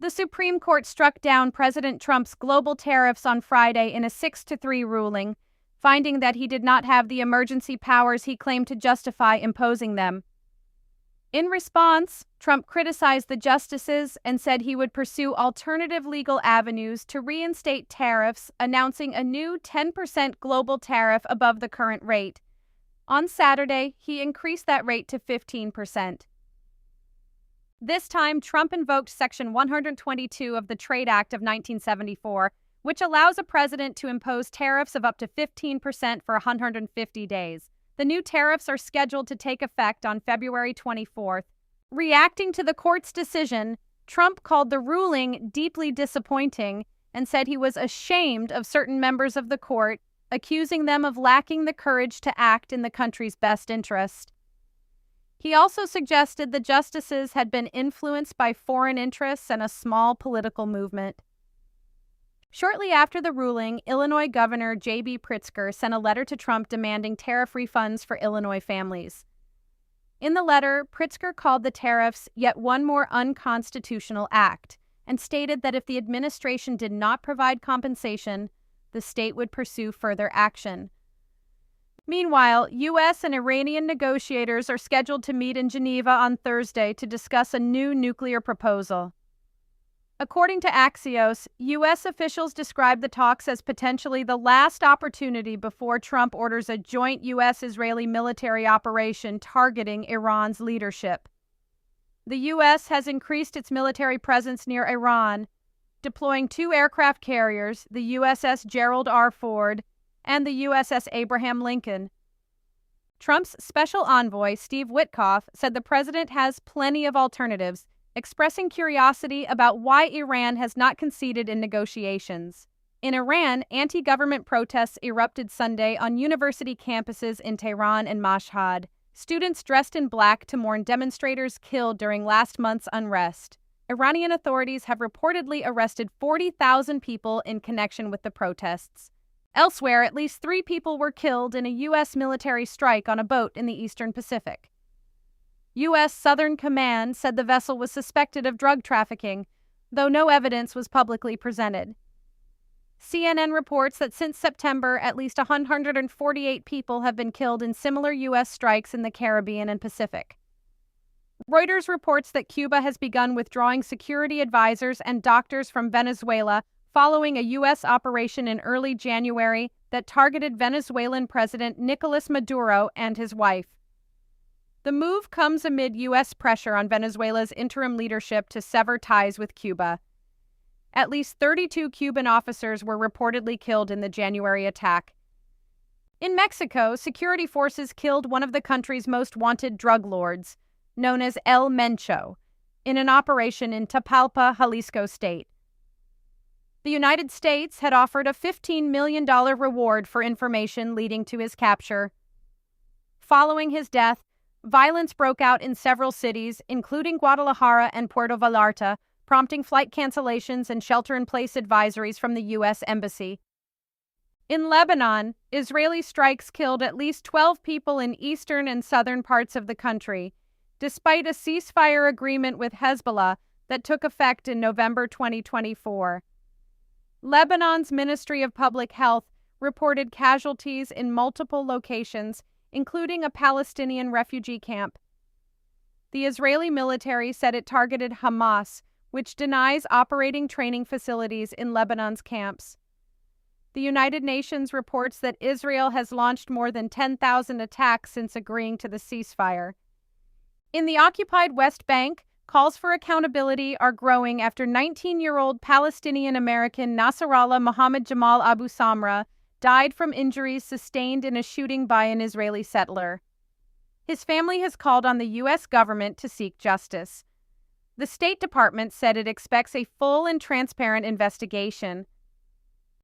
The Supreme Court struck down President Trump's global tariffs on Friday in a 6-3 ruling, finding that he did not have the emergency powers he claimed to justify imposing them. In response, Trump criticized the justices and said he would pursue alternative legal avenues to reinstate tariffs, announcing a new 10% global tariff above the current rate. On Saturday, he increased that rate to 15%. This time, Trump invoked Section 122 of the Trade Act of 1974, which allows a president to impose tariffs of up to 15% for 150 days. The new tariffs are scheduled to take effect on February 24th. Reacting to the court's decision, Trump called the ruling deeply disappointing and said he was ashamed of certain members of the court, accusing them of lacking the courage to act in the country's best interest. He also suggested the justices had been influenced by foreign interests and a small political movement. Shortly after the ruling, Illinois Governor J.B. Pritzker sent a letter to Trump demanding tariff refunds for Illinois families. In the letter, Pritzker called the tariffs yet one more unconstitutional act and stated that if the administration did not provide compensation, the state would pursue further action. Meanwhile, U.S. and Iranian negotiators are scheduled to meet in Geneva on Thursday to discuss a new nuclear proposal. According to Axios, U.S. officials describe the talks as potentially the last opportunity before Trump orders a joint U.S.-Israeli military operation targeting Iran's leadership. The U.S. has increased its military presence near Iran, deploying 2 aircraft carriers, the USS Gerald R. Ford and the USS Abraham Lincoln. Trump's special envoy, Steve Witkoff, said the president has plenty of alternatives, expressing curiosity about why Iran has not conceded in negotiations. In Iran, anti-government protests erupted Sunday on university campuses in Tehran and Mashhad. Students dressed in black to mourn demonstrators killed during last month's unrest. Iranian authorities have reportedly arrested 40,000 people in connection with the protests. Elsewhere, at least 3 people were killed in a U.S. military strike on a boat in the Eastern Pacific. U.S. Southern Command said the vessel was suspected of drug trafficking, though no evidence was publicly presented. CNN reports that since September, at least 148 people have been killed in similar U.S. strikes in the Caribbean and Pacific. Reuters reports that Cuba has begun withdrawing security advisors and doctors from Venezuela following a U.S. operation in early January that targeted Venezuelan President Nicolas Maduro and his wife. The move comes amid U.S. pressure on Venezuela's interim leadership to sever ties with Cuba. At least 32 Cuban officers were reportedly killed in the January attack. In Mexico, security forces killed one of the country's most wanted drug lords, known as El Mencho, in an operation in Tapalpa, Jalisco State. The United States had offered a $15 million reward for information leading to his capture. Following his death, violence broke out in several cities, including Guadalajara and Puerto Vallarta, prompting flight cancellations and shelter-in-place advisories from the U.S. Embassy. In Lebanon, Israeli strikes killed at least 12 people in eastern and southern parts of the country, despite a ceasefire agreement with Hezbollah that took effect in November 2024. Lebanon's Ministry of Public Health reported casualties in multiple locations, including a Palestinian refugee camp. The Israeli military said it targeted Hamas, which denies operating training facilities in Lebanon's camps. The United Nations reports that Israel has launched more than 10,000 attacks since agreeing to the ceasefire. In the occupied West Bank, calls for accountability are growing after 19-year-old Palestinian-American Nasrallah Mohammed Jamal Abu Samra died from injuries sustained in a shooting by an Israeli settler. His family has called on the U.S. government to seek justice. The State Department said it expects a full and transparent investigation.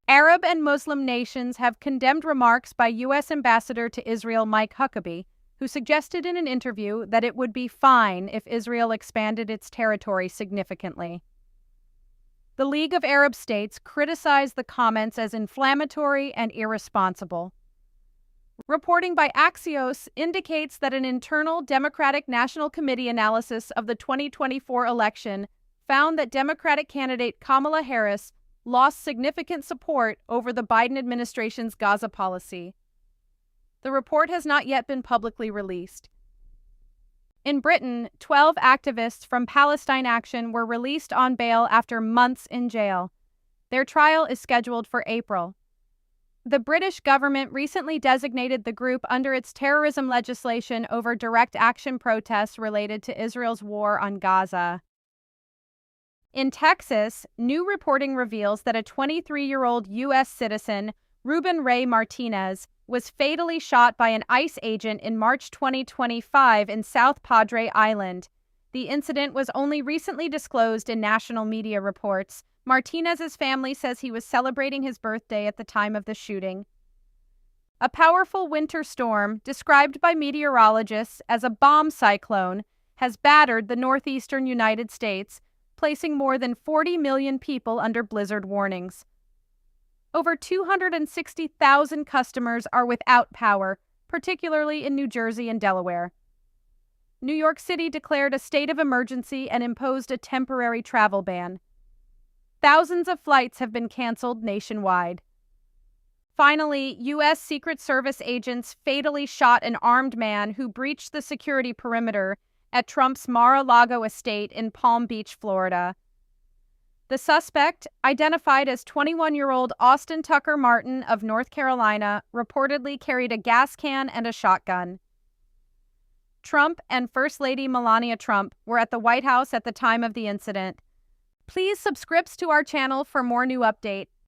Arab and Muslim nations have condemned remarks by U.S. Ambassador to Israel Mike Huckabee, who suggested in an interview that it would be fine if Israel expanded its territory significantly. The League of Arab States criticized the comments as inflammatory and irresponsible. Reporting by Axios indicates that an internal Democratic National Committee analysis of the 2024 election found that Democratic candidate Kamala Harris lost significant support over the Biden administration's Gaza policy. The report has not yet been publicly released. In Britain, 12 activists from Palestine Action were released on bail after months in jail. Their trial is scheduled for April. The British government recently designated the group under its terrorism legislation over direct action protests related to Israel's war on Gaza. In Texas, new reporting reveals that a 23-year-old U.S. citizen, Ruben Ray Martinez, was fatally shot by an ICE agent in March 2025 in South Padre Island. The incident was only recently disclosed in national media reports. Martinez's family says he was celebrating his birthday at the time of the shooting. A powerful winter storm, described by meteorologists as a bomb cyclone, has battered the northeastern United States, placing more than 40 million people under blizzard warnings. Over 260,000 customers are without power, particularly in New Jersey and Delaware. New York City declared a state of emergency and imposed a temporary travel ban. Thousands of flights have been canceled nationwide. Finally, U.S. Secret Service agents fatally shot an armed man who breached the security perimeter at Trump's Mar-a-Lago estate in Palm Beach, Florida. The suspect, identified as 21-year-old Austin Tucker Martin of North Carolina, reportedly carried a gas can and a shotgun. Trump and First Lady Melania Trump were at the White House at the time of the incident. Please subscribe to our channel for more new updates.